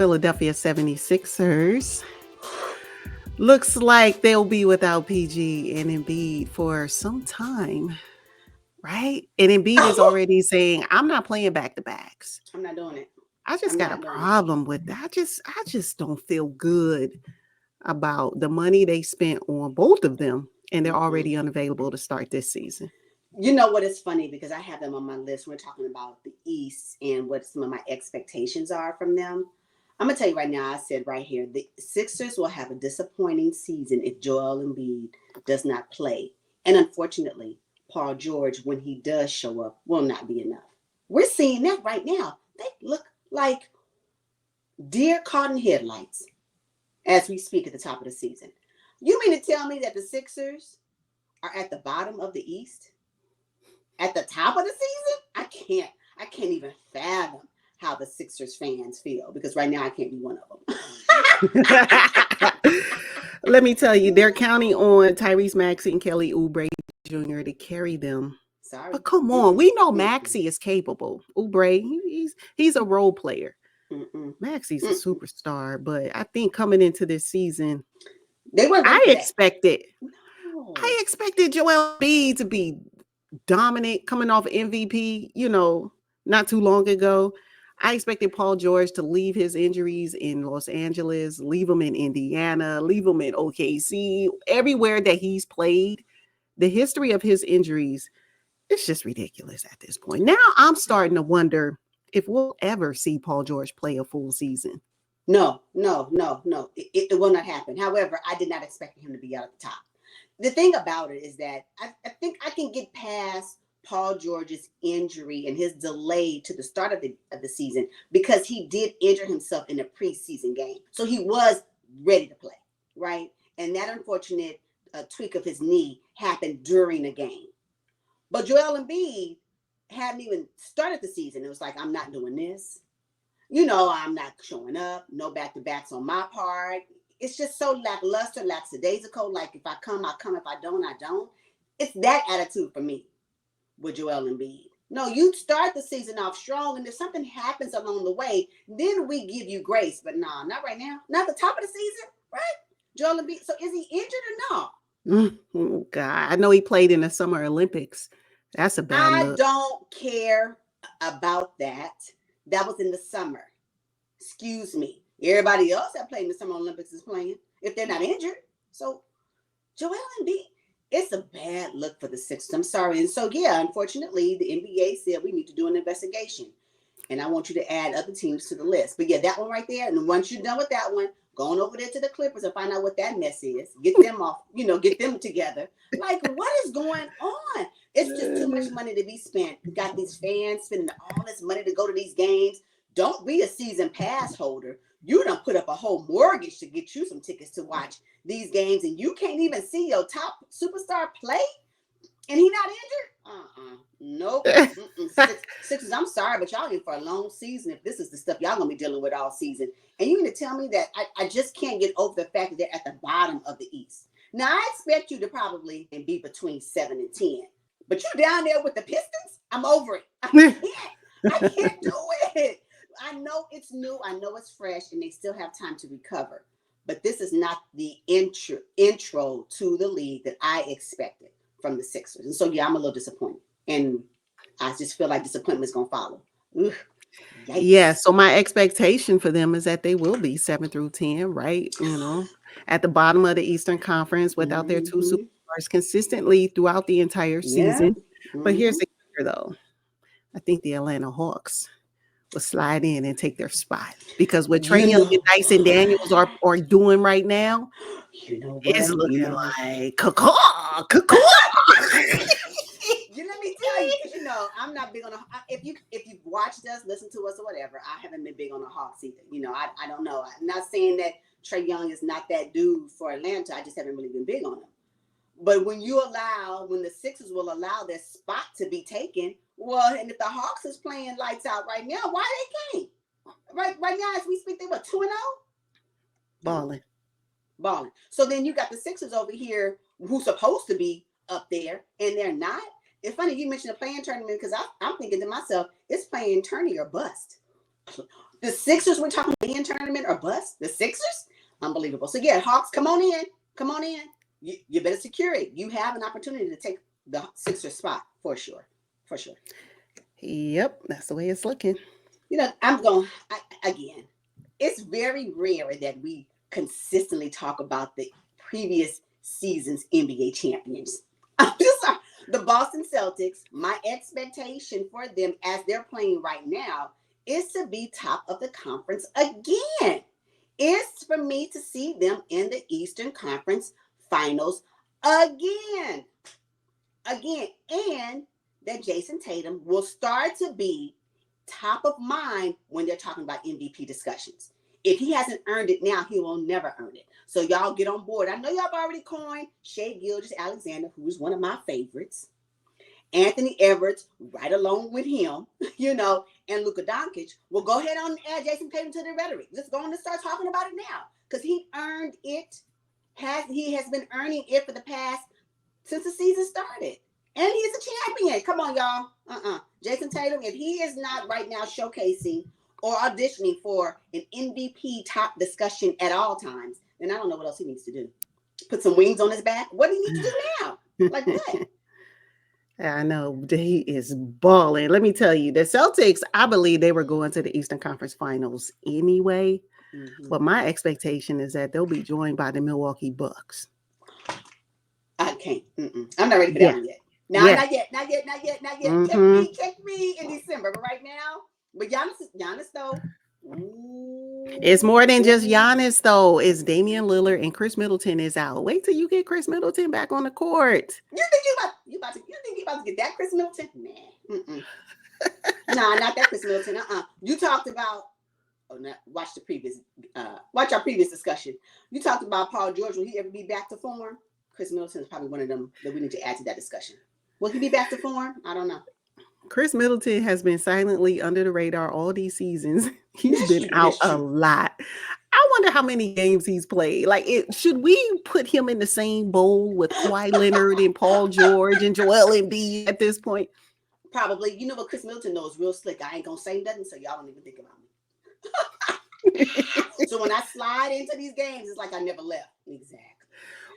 Philadelphia 76ers. Looks like they'll be without PG and Embiid for some time, right? And Embiid is already saying, I'm not playing back-to-backs. I'm not doing it. I just got a problem with that. I just don't feel good about the money they spent on both of them, and they're already unavailable to start this season. You know what is funny, because I have them on my list. We're talking about the East and what some of my expectations are from them. I'm going to tell you right now, I said right here, the Sixers will have a disappointing season if Joel Embiid does not play. And unfortunately, Paul George, when he does show up, will not be enough. We're seeing that right now. They look like deer caught in headlights as we speak at the top of the season. You mean to tell me that the Sixers are at the bottom of the East? At the top of the season? I can't even fathom how the Sixers fans feel, because right now I can't be one of them. Let me tell you, they're counting on Tyrese Maxey and Kelly Oubre Jr. to carry them. Sorry. But come on, we know Maxey is capable. Oubre, he's a role player. Maxey's a superstar, but I think coming into this season, I expected Joel Embiid to be dominant coming off MVP, not too long ago. I expected Paul George to leave his injuries in Los Angeles, leave him in Indiana, leave him in OKC, everywhere that he's played. The history of his injuries, it's just ridiculous at this point. Now I'm starting to wonder if we'll ever see Paul George play a full season. No. It will not happen. However, I did not expect him to be out at the top. The thing about it is that I think I can get past Paul George's injury and his delay to the start of the season, because he did injure himself in a preseason game. So he was ready to play, right? And that unfortunate tweak of his knee happened during the game. But Joel Embiid hadn't even started the season. It was like, I'm not doing this. I'm not showing up. No back-to-backs on my part. It's just so lackluster, lackadaisical. Like, if I come, I come. If I don't, I don't. It's that attitude for me with Joel Embiid. No, you start the season off strong, and if something happens along the way, then we give you grace. But nah, not right now. Not at the top of the season, right? Joel Embiid. So is he injured or not? Oh, God. I know he played in the Summer Olympics. That's a bad look. I don't care about that. That was in the summer. Excuse me. Everybody else that played in the Summer Olympics is playing if they're not injured. So Joel Embiid, it's a bad look for the Sixers. I'm sorry. And so, yeah, unfortunately, the NBA said we need to do an investigation. And I want you to add other teams to the list. But yeah, that one right there. And once you're done with that one, go on over there to the Clippers and find out what that mess is. Get them off, get them together. Like, what is going on? It's just too much money to be spent. You got these fans spending all this money to go to these games. Don't be a season pass holder. You done put up a whole mortgage to get you some tickets to watch these games, and you can't even see your top superstar play, and he not injured? Nope. Sixers, I'm sorry, but y'all in for a long season if this is the stuff y'all gonna be dealing with all season. And you mean to tell me that I just can't get over the fact that they're at the bottom of the East. Now, I expect you to probably be between 7 and 10. But you down there with the Pistons? I'm over it. I can't do it. I know it's new. I know it's fresh, and they still have time to recover. But this is not the intro to the league that I expected from the Sixers. And so, yeah, I'm a little disappointed. And I just feel like disappointment is going to follow. Ugh. Yeah, so my expectation for them is that they will be 7 through 10, right? At the bottom of the Eastern Conference without their two superstars consistently throughout the entire season. But here's the kicker, though. I think the Atlanta Hawks will slide in and take their spot, because what Trae Young and Dyson Daniels are doing right now, it's looking like caw. Let me tell you, because I'm not big on if you've watched us, listened to us, or whatever, I haven't been big on the Hawks either. I don't know. I'm not saying that Trae Young is not that dude for Atlanta. I just haven't really been big on him. But when the Sixers will allow their spot to be taken, well, and if the Hawks is playing lights out right now, why they can't? Right now, as we speak, they were 2-0? Balling. So then you got the Sixers over here who's supposed to be up there, and they're not. It's funny you mentioned the playing tournament, because I'm thinking to myself, it's playing tourney or bust. The Sixers, we're talking in tournament or bust. The Sixers, unbelievable. So yeah, Hawks, come on in. Come on in. You better secure it. You have an opportunity to take the Sixers spot for sure. For sure. Yep, that's the way it's looking. You know, again, it's very rare that we consistently talk about the previous season's NBA champions. I'm just sorry. The Boston Celtics, my expectation for them as they're playing right now is to be top of the conference again. It's for me to see them in the Eastern Conference Finals again. And that Jason Tatum will start to be top of mind when they're talking about MVP discussions. If he hasn't earned it now, he will never earn it. So y'all get on board. I know y'all have already coined Shai Gilgeous-Alexander, who is one of my favorites. Anthony Edwards, right along with him, you know, and Luka Doncic. Well, go ahead on and add Jason Tatum to the rhetoric. Let's go on and start talking about it now. Because he earned it. He has been earning it for the past, since the season started. And he's a champion. Come on, y'all. Jason Tatum, if he is not right now showcasing or auditioning for an MVP top discussion at all times, then I don't know what else he needs to do. Put some wings on his back? What do he need to do now? Like what? I know he is balling. Let me tell you, the Celtics, I believe they were going to the Eastern Conference Finals anyway. Mm-hmm. But my expectation is that they'll be joined by the Milwaukee Bucks. I can't. I'm not ready for that one yet. No, not yet. Mm-hmm. Check me in December. But right now, but Giannis though. Ooh. It's more than just Giannis though. It's Damian Lillard and Chris Middleton is out. Wait till you get Chris Middleton back on the court. You think you about to get that Chris Middleton? Nah. Nah, not that Chris Middleton. You talked about watch our previous discussion. You talked about Paul George. Will he ever be back to form? Chris Middleton is probably one of them that we need to add to that discussion. Will he be back to form? I don't know. Chris Middleton has been silently under the radar all these seasons. He's been out a lot. I wonder how many games he's played. Like, should we put him in the same bowl with Kawhi Leonard and Paul George and Joel Embiid at this point? Probably. You know what Chris Middleton knows real slick. I ain't gonna say nothing, so y'all don't even think about me. So when I slide into these games, it's like I never left. Exactly.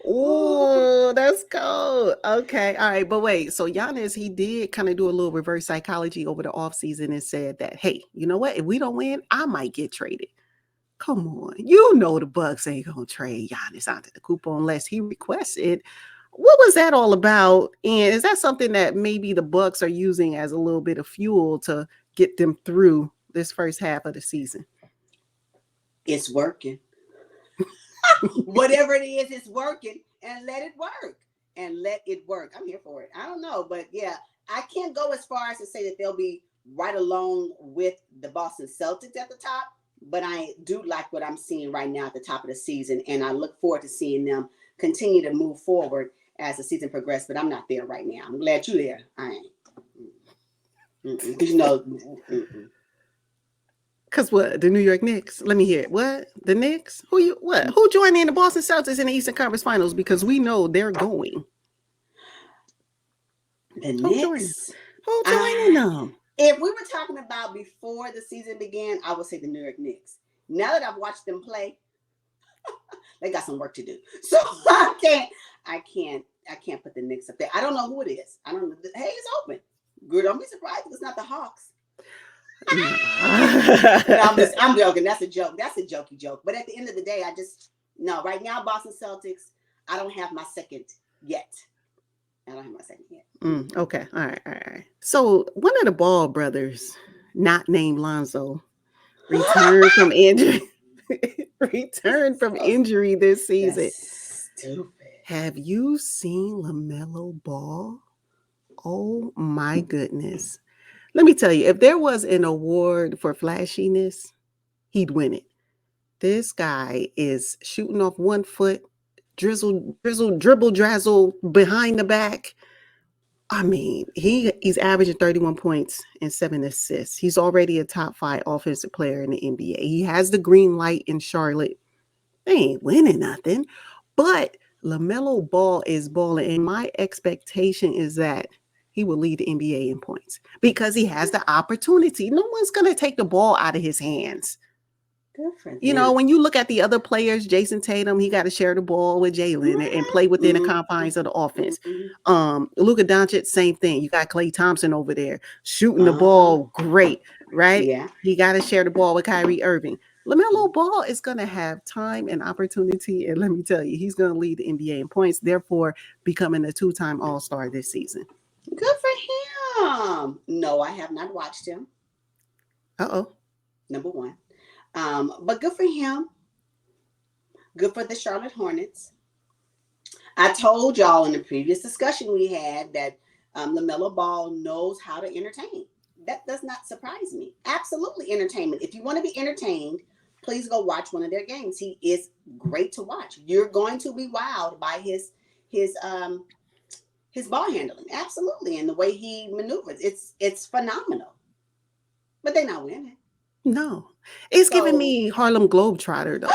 Oh, that's cool. Okay. All right. But wait, so Giannis, he did kind of do a little reverse psychology over the offseason and said that, hey, you know what? If we don't win, I might get traded. Come on. You know the Bucks ain't going to trade Giannis out to the Antetokounmpo unless he requests it. What was that all about? And is that something that maybe the Bucks are using as a little bit of fuel to get them through this first half of the season? It's working. Whatever it is, it's working, and let it work. I'm here for it. I don't know, but yeah, I can't go as far as to say that they'll be right along with the Boston Celtics at the top, but I do like what I'm seeing right now at the top of the season, and I look forward to seeing them continue to move forward as the season progresses, but I'm not there right now. I'm glad you're there. I ain't. You know. Because what? The New York Knicks? Let me hear it. What? The Knicks? Who joined in the Boston Celtics in the Eastern Conference Finals? Because we know they're going. The Knicks? Who joining them? If we were talking about before the season began, I would say the New York Knicks. Now that I've watched them play, they got some work to do. So I can't put the Knicks up there. I don't know who it is. I don't know. Hey, it's open. Good. Don't be surprised if it's not the Hawks. No, I'm joking. That's a joke. That's a jokey joke. But at the end of the day, right now, Boston Celtics, I don't have my second yet. Okay. All right. So one of the Ball brothers, not named Lonzo, returned from injury. This season. That's stupid. Have you seen LaMelo Ball? Oh my goodness. Let me tell you, if there was an award for flashiness, he'd win it. This guy is shooting off 1 foot, dribble, drazzle behind the back. I mean, he's averaging 31 points and 7 assists. He's already a top 5 offensive player in the NBA. He has the green light in Charlotte. They ain't winning nothing. But LaMelo Ball is balling. And my expectation is that he will lead the NBA in points because he has the opportunity. No one's going to take the ball out of his hands. Good for them. You know, when you look at the other players, Jason Tatum, he got to share the ball with Jalen and play within the confines of the offense. Luka Doncic, same thing. You got Klay Thompson over there shooting the ball great, right? Yeah. He got to share the ball with Kyrie Irving. LaMelo Ball is going to have time and opportunity, and let me tell you, he's going to lead the NBA in points, therefore becoming a 2-time All-Star this season. Good for him. No, I have not watched him. Number one. But good for him. Good for the Charlotte Hornets. I told y'all in the previous discussion we had that LaMelo Ball knows how to entertain. That does not surprise me. Absolutely entertainment. If you want to be entertained, please go watch one of their games. He is great to watch. You're going to be wowed by his ball handling. Absolutely. And the way he maneuvers. It's phenomenal. But they're not winning. No. It's giving me Harlem Globetrotter, though.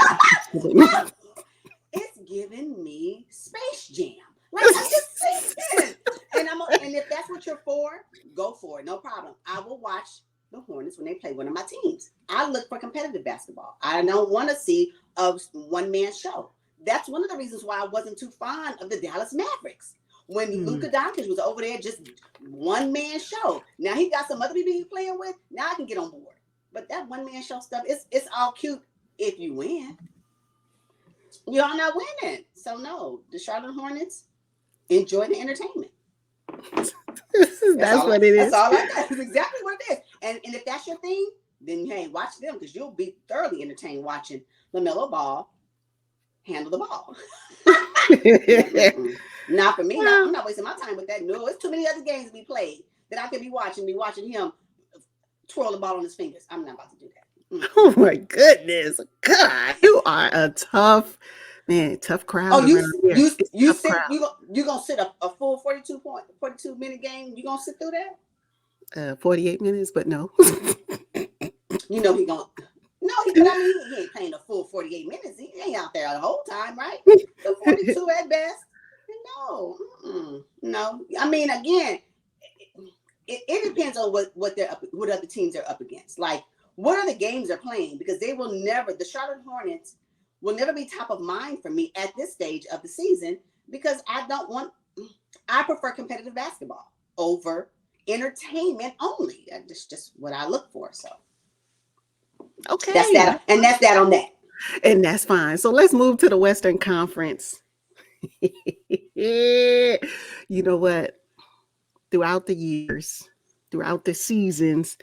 It's giving me Space Jam. Like, I'm just saying. And if that's what you're for, go for it. No problem. I will watch the Hornets when they play one of my teams. I look for competitive basketball. I don't want to see a one-man show. That's one of the reasons why I wasn't too fond of the Dallas Mavericks. When Luka Doncic was over there, just one-man show. Now he got some other people he's playing with. Now I can get on board. But that one-man show stuff, it's all cute if you win. Y'all not winning. So no, the Charlotte Hornets enjoy the entertainment. That's what it is. That's all I got. That's exactly what it is. And if that's your thing, then hey, watch them because you'll be thoroughly entertained watching LaMelo Ball handle the ball. Not for me. No. I'm not wasting my time with that. No, it's too many other games to be played that I could be watching him twirl the ball on his fingers. I'm not about to do that. Oh my goodness. God, you are a tough crowd. Oh, you gonna sit a full 42 minute game? You gonna sit through that? 48 minutes, but no. You know he gonna. No, he ain't playing a full 48 minutes. He ain't out there the whole time, right? So 42 at best. No. I mean, again, it depends on what other teams are up against. Like, what are the games they're playing? Because the Charlotte Hornets will never be top of mind for me at this stage of the season because I prefer competitive basketball over entertainment only. That's just what I look for. So, okay, that's that, and that's that on that, and that's fine. So let's move to the Western Conference. You know what? Throughout the years, throughout the seasons,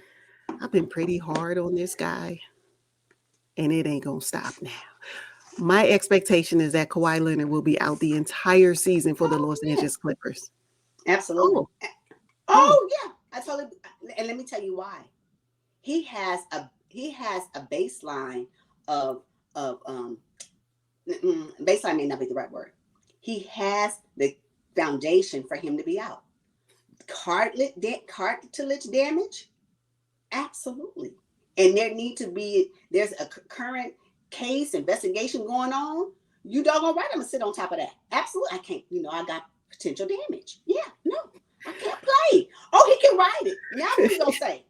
I've been pretty hard on this guy, and it ain't gonna stop now. My expectation is that Kawhi Leonard will be out the entire season for the Los Angeles Clippers. Absolutely. Oh yeah, I totally. And let me tell you why. He has a baseline of baseline may not be the right word. He has the foundation for him to be out. Cartilage damage, absolutely. And there's a current case investigation going on. You doggone right, I'm gonna sit on top of that. Absolutely, I can't. I got potential damage. Yeah, no, I can't play. Oh, he can ride it. Now what you gonna say?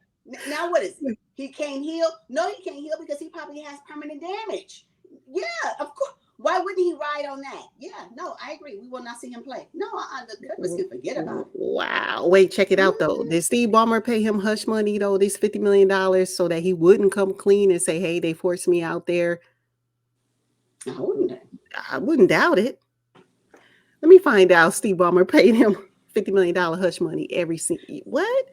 Now what is it? He can't heal? No, he can't heal because he probably has permanent damage. Yeah, of course. Why wouldn't he ride on that? Yeah, no, I agree. We will not see him play. No, the Clippers can forget about it. Wow. Wait, check it out, though. Did Steve Ballmer pay him hush money, though, these $50 million, so that he wouldn't come clean and say, hey, they forced me out there? I wouldn't doubt it. Let me find out. Steve Ballmer paid him $50 million hush money every single. What?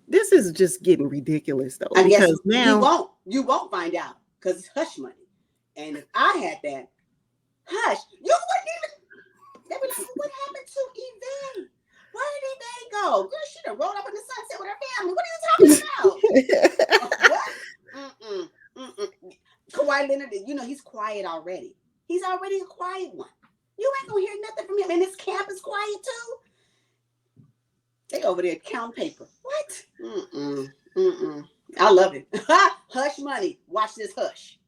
This is just getting ridiculous, though. I guess now you won't find out because it's hush money. And if I had that, hush, you wouldn't even. They'd be like, what happened to Evay? Where did Evay go? Girl, she done rolled up in the sunset with her family. What are you talking about? What? Kawhi Leonard, he's quiet already. He's already a quiet one. You ain't gonna hear nothing from him. And his camp is quiet too. They over there counting paper. What? I love it. Hush money. Watch this hush.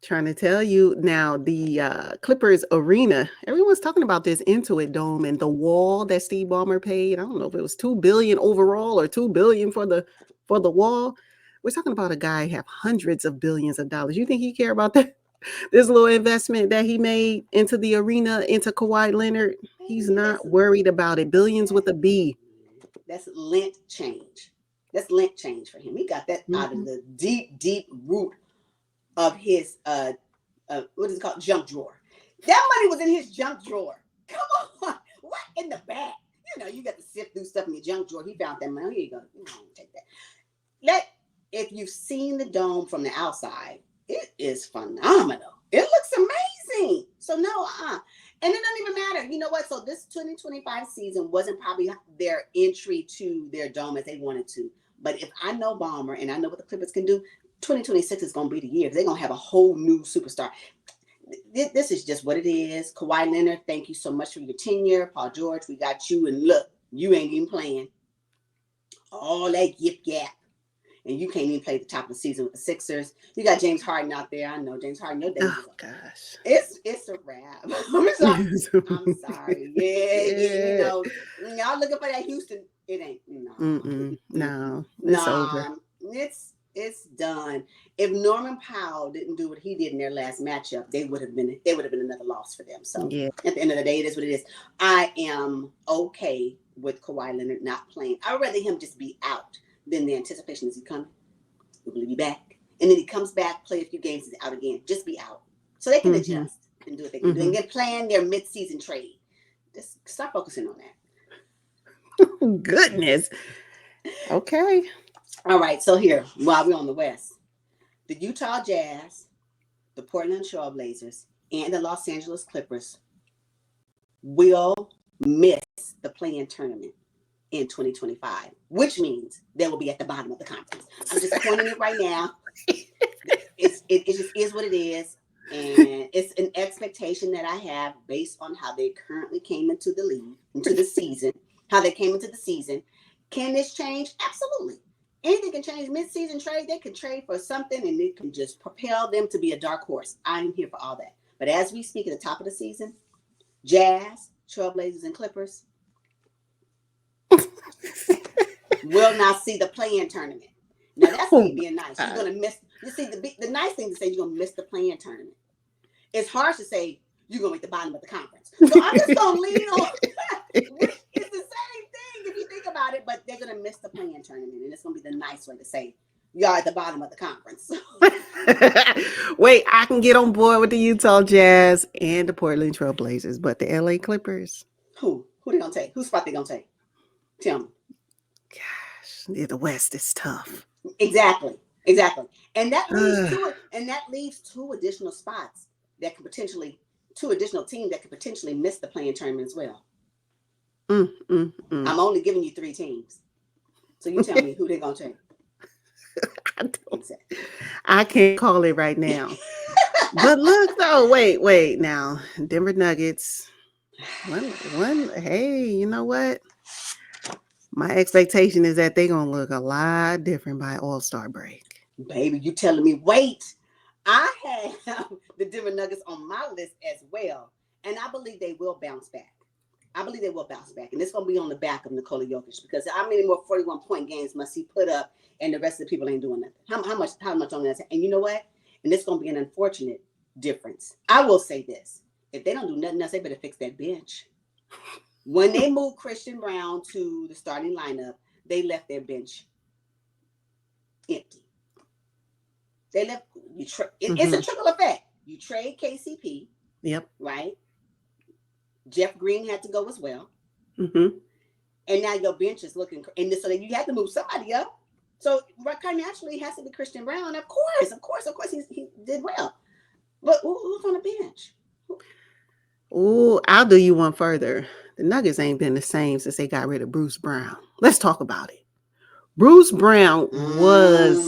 Trying to tell you now, the Clippers arena. Everyone's talking about this Intuit Dome and the wall that Steve Ballmer paid. I don't know if it was $2 billion overall or $2 billion for the wall. We're talking about a guy have hundreds of billions of dollars. You think he care about that? This little investment that he made into the arena, into Kawhi Leonard, he's not worried about it. Billions with a B. That's lint change. That's lint change for him. He got that out of the deep, deep root of his what is it called? Junk drawer. That money was in his junk drawer. Come on. What in the bag? You know, you got to sift through stuff in your junk drawer. He found that money. Oh, here you go. Take that. If you've seen the dome from the outside, it is phenomenal. It looks amazing. So no, and it doesn't even matter. You know what? So this 2025 season wasn't probably their entry to their dome as they wanted to. But if I know Ballmer and I know what the Clippers can do, 2026 is going to be the year. They're going to have a whole new superstar. This is just what it is. Kawhi Leonard, thank you so much for your tenure. Paul George, we got you. And look, you ain't even playing. All that yip yap. And you can't even play the top of the season with the Sixers. You got James Harden out there. I know James Harden. Your days gosh. It's a wrap. I'm sorry. Yeah, you know, y'all looking for that Houston. It ain't. No. It's over. It's done. If Norman Powell didn't do what he did in their last matchup, they would have been another loss for them. So yeah. At the end of the day, it is what it is. I am okay with Kawhi Leonard not playing. I'd rather him just be out than the anticipation is he coming. Will he be back? And then he comes back, play a few games, and out again. Just be out. So they can adjust and do what they can do. And get plan their mid-season trade. Just stop focusing on that. Goodness. Okay. All right. So here, while we're on the West, the Utah Jazz, the Portland Trail Blazers, and the Los Angeles Clippers will miss the play-in tournament in 2025, which means they will be at the bottom of the conference. I'm just pointing it right now. It just is what it is. And it's an expectation that I have based on how they currently came into the league, into the season, how they came into the season. Can this change? Absolutely. Anything can change. Mid-season trade, they can trade for something and it can just propel them to be a dark horse. I'm here for all that. But as we speak at the top of the season, Jazz, Trailblazers, and Clippers will not see the play-in tournament. Now that's me being nice. You're gonna miss. You see, the nice thing to say you're gonna miss the play-in tournament. It's harsh to say you're gonna make the bottom of the conference. So I'm just gonna lean on. It's the same thing if you think about it, but they're gonna miss the play-in tournament, and it's gonna be the nice way to say you are at the bottom of the conference. Wait, I can get on board with the Utah Jazz and the Portland Trail Blazers, but the LA Clippers. Who they gonna take? Whose spot they gonna take? Tell me. Gosh, the West is tough. Exactly. And that leaves two additional spots that could potentially, two additional teams that could potentially miss the play-in tournament as well. I'm only giving you 3 teams. So you tell me who they're gonna take. I can't call it right now. But look though, wait now. Denver Nuggets. One, hey, you know what? My expectation is that they're going to look a lot different by All-Star break. Baby, you telling me, wait. I have the Denver Nuggets on my list as well. And I believe they will bounce back. And it's going to be on the back of Nikola Jokic because how many more 41-point games must he put up and the rest of the people ain't doing nothing? How much on that? And you know what? And it's going to be an unfortunate difference. I will say this. If they don't do nothing else, they better fix that bench. When they moved Christian Brown to the starting lineup, they left their bench empty. They left. It's a trickle effect. You trade KCP. Yep. Right. Jeff Green had to go as well. And now your bench is looking. And so then you have to move somebody up. So naturally, it has to be Christian Brown. Of course, he did well. But who's on the bench? Oh, I'll do you one further. The Nuggets ain't been the same since they got rid of Bruce Brown. Let's talk about it. Bruce Brown was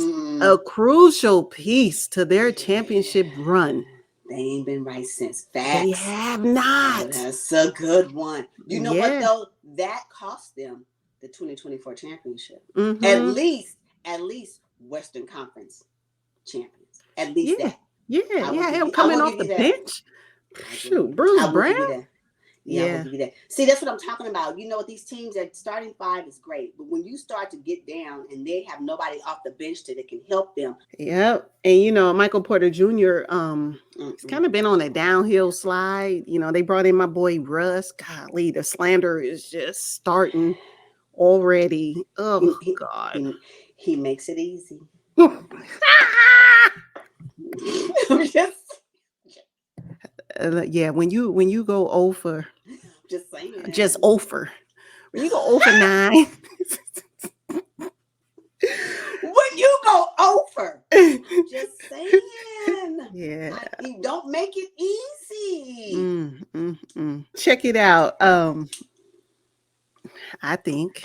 a crucial piece to their championship run. They ain't been right since. Facts. They have not. That's a good one. You know what though? That cost them the 2024 championship. At least Western Conference champions. At least that. Yeah, I will yeah, give him you. I coming will off give the you that. bench. I agree. Shoot, Bruce I will Brown. give you that. Yeah, I will Yeah, give you that. See, that's what I'm talking about. You know what? These teams that starting five is great, but when you start to get down and they have nobody off the bench that can help them, yep. And Michael Porter Jr. He's mm-mm. kind of been on a downhill slide. They brought in my boy Russ. Golly, the slander is just starting already. Oh he, he God. he he makes it easy. I'm Yeah, when you go over, just saying. just over. When you go over 9. When you go over, just saying. Yeah. You don't make it easy. Check it out. I think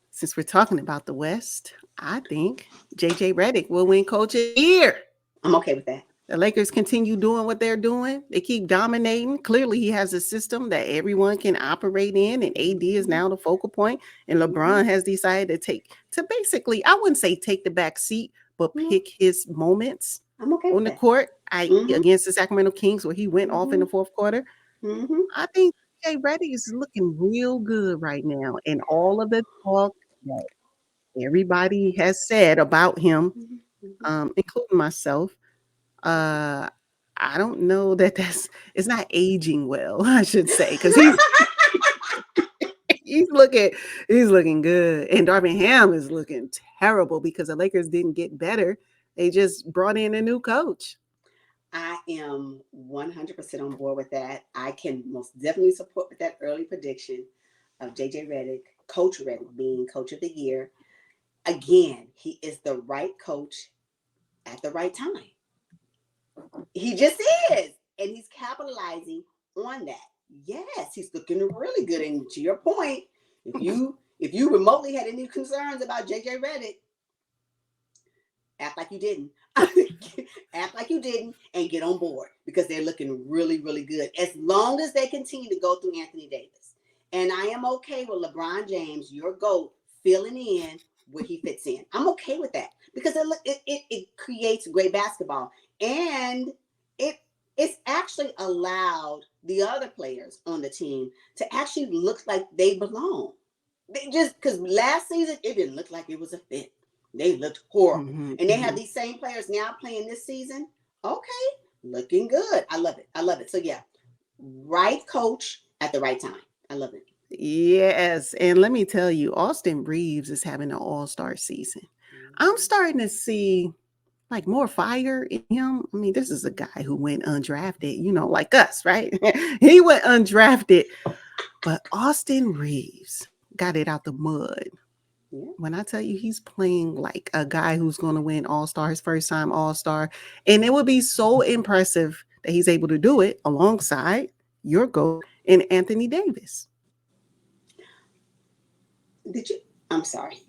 since we're talking about the West, I think JJ Redick will win Coach of the Year. I'm okay with that. The Lakers continue doing what they're doing. They keep dominating. Clearly, he has a system that everyone can operate in, and AD is now the focal point. And LeBron has decided to basically, I wouldn't say take the back seat, but pick his moments I'm okay on with the that. court. Mm-hmm. Against the Sacramento Kings, where he went off in the fourth quarter. Mm-hmm. I think Jay Reddy is looking real good right now, and all of the talk that everybody has said about him, including myself. Uh, I don't know it's not aging well, I should say, because he's looking he's looking good, and Darvin Ham is looking terrible because the Lakers didn't get better. They just brought in a new coach. I am 100% on board with that. I can most definitely support with that early prediction of JJ Redick, Coach Redick being Coach of the Year. Again, he is the right coach at the right time. He just is. And he's capitalizing on that. Yes, he's looking really good. And to your point, if you remotely had any concerns about JJ Redick, act like you didn't. Act like you didn't and get on board because they're looking really, really good. As long as they continue to go through Anthony Davis. And I am okay with LeBron James, your GOAT, filling in where he fits in. I'm okay with that because it creates great basketball. And it's actually allowed the other players on the team to actually look like they belong. They just because last season it didn't look like it was a fit. They looked horrible. And they have these same players now playing this season. Okay, looking good. I love it. I love it. So yeah, right coach at the right time. I love it. Yes, and let me tell you, Austin Reeves is having an all-star season. I'm starting to see like more fire in him. I mean, this is a guy who went undrafted, like us, right? He went undrafted, but Austin Reeves got it out the mud. Yeah. When I tell you he's playing like a guy who's going to win All-Star, his first time All-Star, and it would be so impressive that he's able to do it alongside your GOAT and Anthony Davis. Did you? I'm sorry.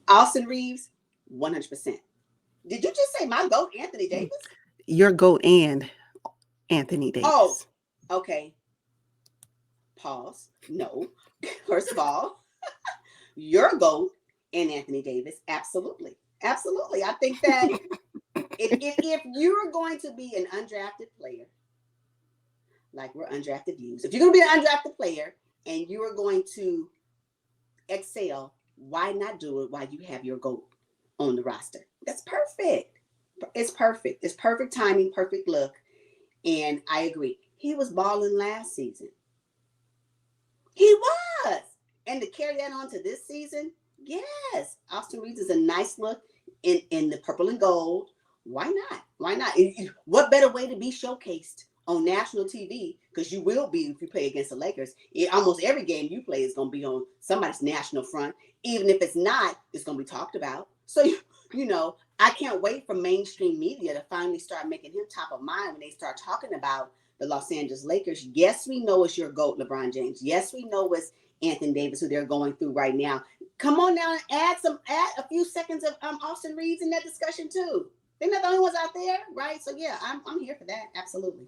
Austin Reeves, 100%. Did you just say my GOAT, Anthony Davis? Your GOAT and Anthony Davis. Oh, okay. Pause. No. First of all, your GOAT and Anthony Davis, absolutely. Absolutely. I think that if you're going to be an undrafted player, like we're Undraftedviews, if you're going to be an undrafted player and you are going to excel, why not do it while you have your GOAT on the roster? That's perfect. It's perfect. It's perfect timing, perfect look. And I agree. He was balling last season. He was. And to carry that on to this season, yes. Austin Reeves is a nice look in the purple and gold. Why not? Why not? What better way to be showcased on national TV? Because you will be if you play against the Lakers. Almost every game you play is going to be on somebody's national front. Even if it's not, it's going to be talked about. So, I can't wait for mainstream media to finally start making him top of mind when they start talking about the Los Angeles Lakers. Yes, we know it's your GOAT, LeBron James. Yes, we know it's Anthony Davis, who they're going through right now. Come on now and add a few seconds of Austin Reeves in that discussion too. They're not the only ones out there, right? So yeah, I'm here for that. Absolutely.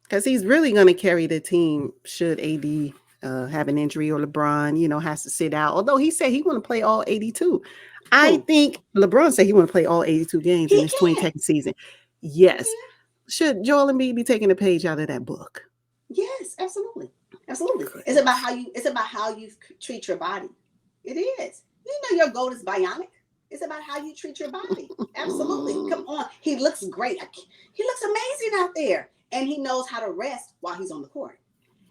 Because he's really going to carry the team should AD have an injury or LeBron, has to sit out. Although he said he want to play all 82. I think LeBron said he want to play all 82 games in He his can. 22nd season. He Yes. can. Should Joel Embiid be taking a page out of that book? Yes, absolutely. Absolutely. Goodness. It's about how you treat your body. It is. You know your goat is bionic. It's about how you treat your body. Absolutely. Come on. He looks great. He looks amazing out there. And he knows how to rest while he's on the court.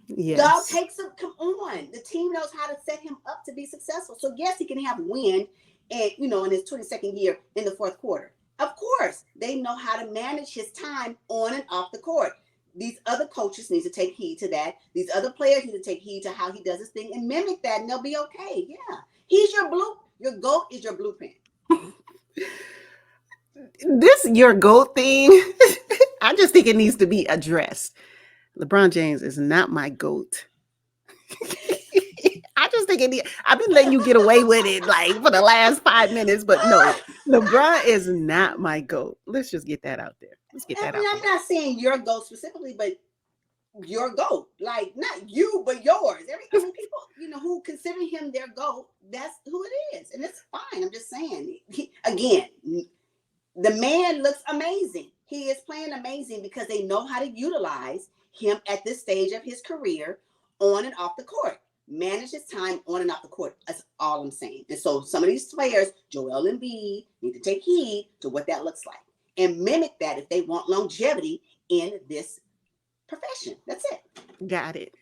Yes. God takes him. Come on. The team knows how to set him up to be successful. So yes, he can have win and in his 22nd year in the fourth quarter. Of course, they know how to manage his time on and off the court. These other coaches need to take heed to that. These other players need to take heed to how he does his thing and mimic that, and they'll be okay. Yeah. He's your GOAT is your blueprint. This your GOAT thing, I just think it needs to be addressed. LeBron James is not my GOAT. I just think I've been letting you get away with it like for the last 5 minutes, but no, LeBron is not my GOAT. Let's just get that out there. Let's get that out I'm not saying your GOAT specifically, but your GOAT. Like not you, but yours. People, who consider him their GOAT, that's who it is. And it's fine. I'm just saying. Again, the man looks amazing. He is playing amazing because they know how to utilize him at this stage of his career on and off the court. Manage his time on and off the court. That's all I'm saying. And so some of these players, Joel Embiid, need to take heed to what that looks like and mimic that if they want longevity in this profession. That's it. Got it.